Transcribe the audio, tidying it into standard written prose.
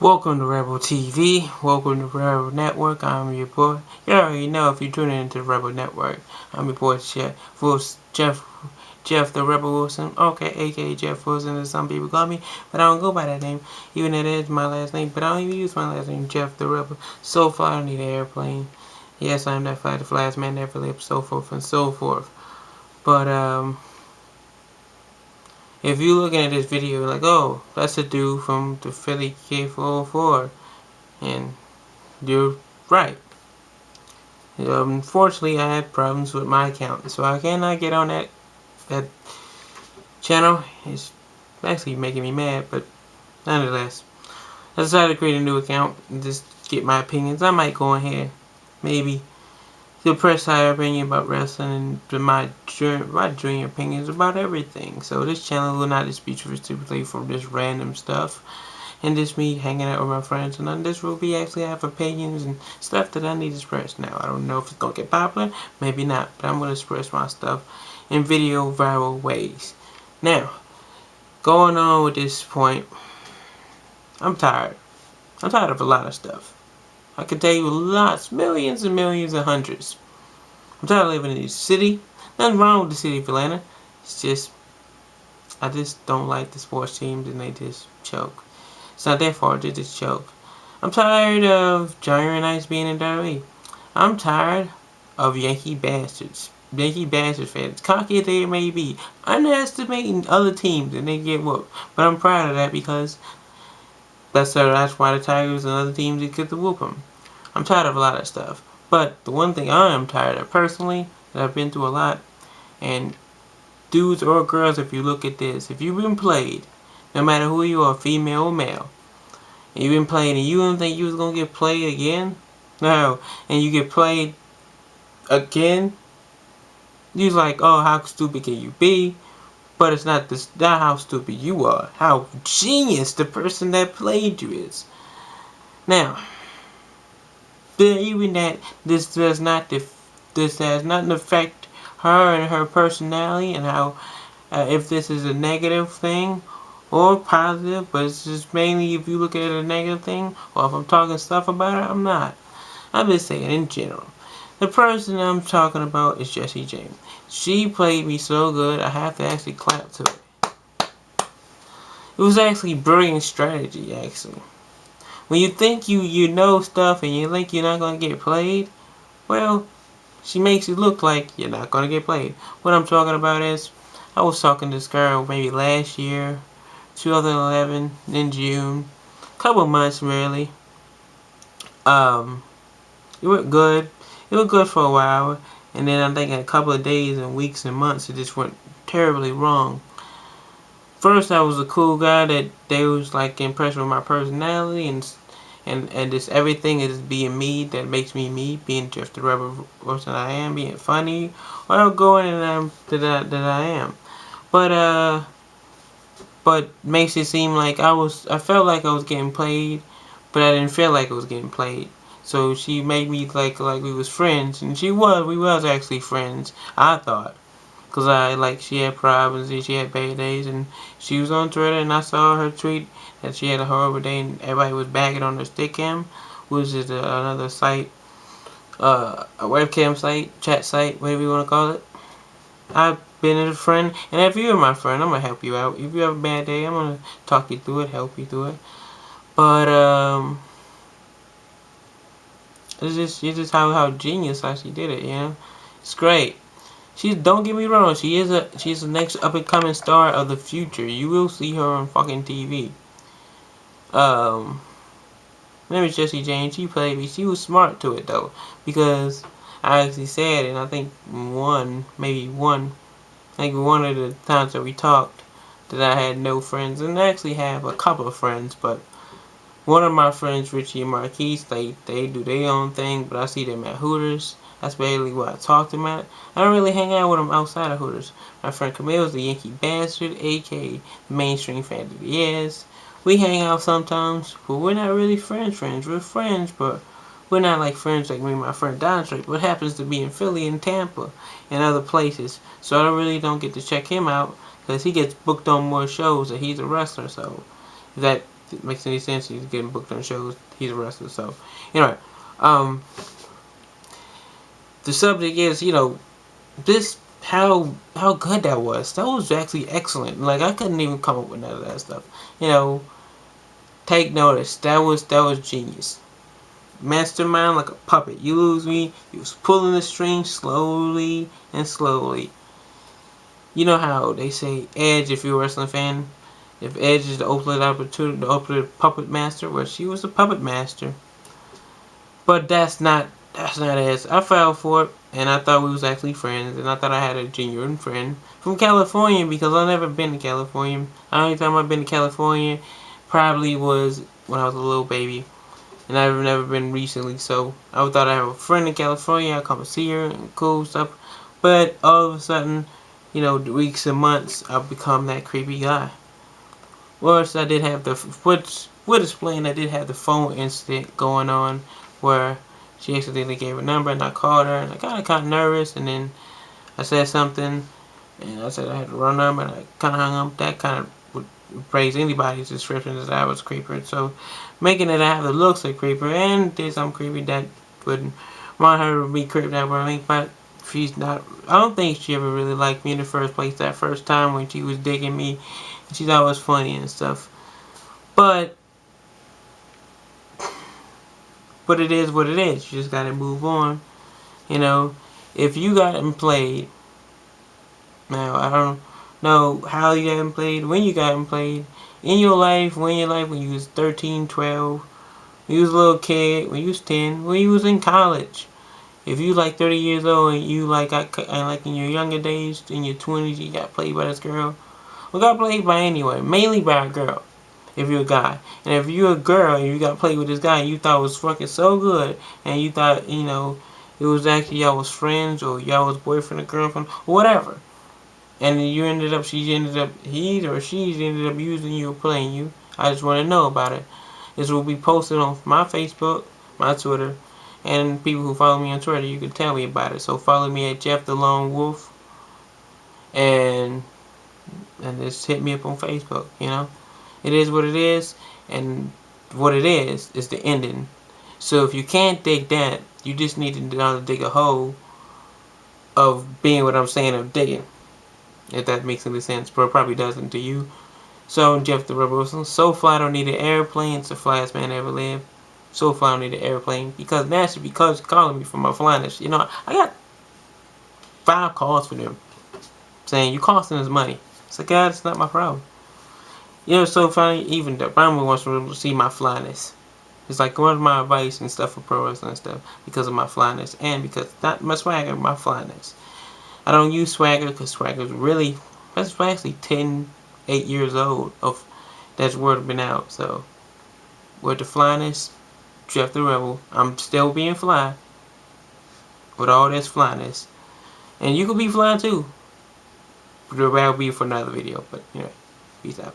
Welcome to Rebel TV. Welcome to Rebel Network. I'm your boy. You already know if you're tuning into the Rebel Network. I'm your boy Jeff the Rebel Wilson. Okay, aka Jeff Wilson as some people call me, but I don't go by that name. Even though it is my last name, but I don't even use my last name, Jeff the Rebel. So far, I don't need an airplane. Yes, I'm that fly, the last man never lived, so forth and so forth. But if you're looking at this video, you're like, oh, that's a dude from the Philly K404. And you're right. Unfortunately, I had problems with my account, so I cannot get on that channel. It's actually making me mad, but nonetheless, I decided to create a new account and just get my opinions. I might go in here, maybe, to express my opinion about wrestling and my junior opinions about everything. So this channel will not just be strictly for just random stuff and just me hanging out with my friends, and on this will be actually have opinions and stuff that I need to express. Now, I don't know if it's gonna get popular, maybe not, but I'm gonna express my stuff in video viral ways. Now, going on with this point, I'm tired. I'm tired of a lot of stuff. I could tell you lots, millions and millions and hundreds. I'm tired of living in this city. Nothing wrong with the city of Atlanta. It's just, I just don't like the sports teams and they just choke. It's not their fault, they just choke. I'm tired of Giant Knights being in WWE. I'm tired of Yankee bastards. Yankee bastard fans, cocky as they may be, underestimating other teams and they get whooped. But I'm proud of that because that's why the Tigers and other teams get to whoop them. I'm tired of a lot of stuff. But the one thing I am tired of personally, that I've been through a lot, and dudes or girls, if you look at this, if you've been played, no matter who you are, female or male, and you've been played and you didn't think you was gonna get played again, no, and you get played again, you're like, oh, how stupid can you be? But it's not how stupid you are, how genius the person that played you is. Now, even that this has nothing affect her and her personality and how if this is a negative thing or positive, but it's just mainly if you look at it a negative thing, or if I'm talking stuff about it, I'm not. I'm just saying in general. The person I'm talking about is Jessie James. She played me so good, I have to actually clap to it. It was actually brilliant strategy, actually. When you think you know stuff and you think you're not going to get played, well, she makes it look like you're not going to get played. What I'm talking about is, I was talking to this girl maybe last year, 2011, in June, couple months really. It went good. It was good for a while, and then I think in a couple of days and weeks and months, it just went terribly wrong. First, I was a cool guy that they was like impressed with my personality and just everything is being me that makes me, being just the rebel person I am, being funny or outgoing and that I am. But makes it seem like I felt like I was getting played, but I didn't feel like I was getting played. So she made me like we was friends, and we was actually friends, I thought. Cause she had problems and she had bad days, and she was on Twitter, and I saw her tweet that she had a horrible day, and everybody was bagging on her Stickam, which is another site, a webcam site, chat site, whatever you want to call it. I've been a friend, and if you're my friend, I'm gonna help you out. If you have a bad day, I'm gonna talk you through it, help you through it. But it's just how genius how she did it, you know. It's great. Don't get me wrong, she's the next up and coming star of the future. You will see her on fucking TV. Her name is Jessie James. She played me. She was smart to it though, because I actually said, and I think one of the times that we talked, that I had no friends, and I actually have a couple of friends, but one of my friends, Richie and Marquise, they do their own thing, but I see them at Hooters. That's basically what I talk to them at. I don't really hang out with them outside of Hooters. My friend Camille is the Yankee bastard, aka the mainstream fan that he is. We hang out sometimes, but we're not really friends. We're friends, but we're not like friends like me and my friend Don Drake. What happens to be in Philly and Tampa and other places. So I really don't get to check him out because he gets booked on more shows and he's a wrestler. So that it makes any sense. He's getting booked on shows. He's a wrestler. So, anyway, um, the subject is, this how good that was. That was actually excellent. Like, I couldn't even come up with none of that stuff. Take notice. That was genius. Mastermind like a puppet. You lose me. He was pulling the strings slowly and slowly. You know how they say Edge, if you're a wrestling fan, if Edge is the ultimate opportunity, the ultimate puppet master, well, she was a puppet master. But that's not Edge. I fell for it, and I thought we was actually friends, and I thought I had a genuine friend from California, because I've never been to California. The only time I've been to California probably was when I was a little baby, and I've never been recently. So I thought I have a friend in California. I come and see her and cool stuff. But all of a sudden, weeks and months, I've become that creepy guy. Worse, I did have would explain I did have the phone incident going on where she accidentally gave a number and I called her and I got kind of nervous, and then I said something and I said I had the wrong number and I kind of hung up. That kind of would praise anybody's description that I was creeper. So making it I have the looks of creeper and did some creepy that would want her to be creeped out by me, but she's not. I don't think she ever really liked me in the first place. That first time when she was digging me, she thought it was funny and stuff. But it is what it is. You just gotta move on. If you got played, now I don't know how you got played, when you got played, in your life, when you was 13, 12, when you was a little kid, when you was 10, when you was in college. If you like 30 years old and you like in your younger days, in your 20s, you got played by this girl. Well, got played by anyone, mainly by a girl. If you're a guy, and if you're a girl and you got played with this guy, and you thought it was fucking so good, and you thought it was actually y'all was friends or y'all was boyfriend or girlfriend or whatever, and then he or she ended up using you or playing you. I just want to know about it. This will be posted on my Facebook, my Twitter, and people who follow me on Twitter, you can tell me about it. So follow me at Jeff the Lone Wolf, and just hit me up on Facebook. It is what it is, and what it is the ending. So if you can't dig that, you just need to dig a hole of being what I'm saying of digging. If that makes any sense, but it probably doesn't to you. So Jeff the Rebel Wilson, so fly I don't need an airplane, it's the flyest man ever lived. So fly I don't need an airplane, because naturally, because you're calling me for my flyness. I got 5 calls for them saying you costing us money. It's like, God, it's not my problem. It's so funny, even the Brahma wants to see my flyness. It's like, what's my advice and stuff for pro wrestling and stuff, because of my flyness, and because not my swagger, my flyness. I don't use swagger because swagger's really, that's actually 8 years old of that's word been out. So with the flyness, Jeff the Rebel, I'm still being fly with all this flyness, and you could be fly too. But that'll be for another video. But anyway, peace out.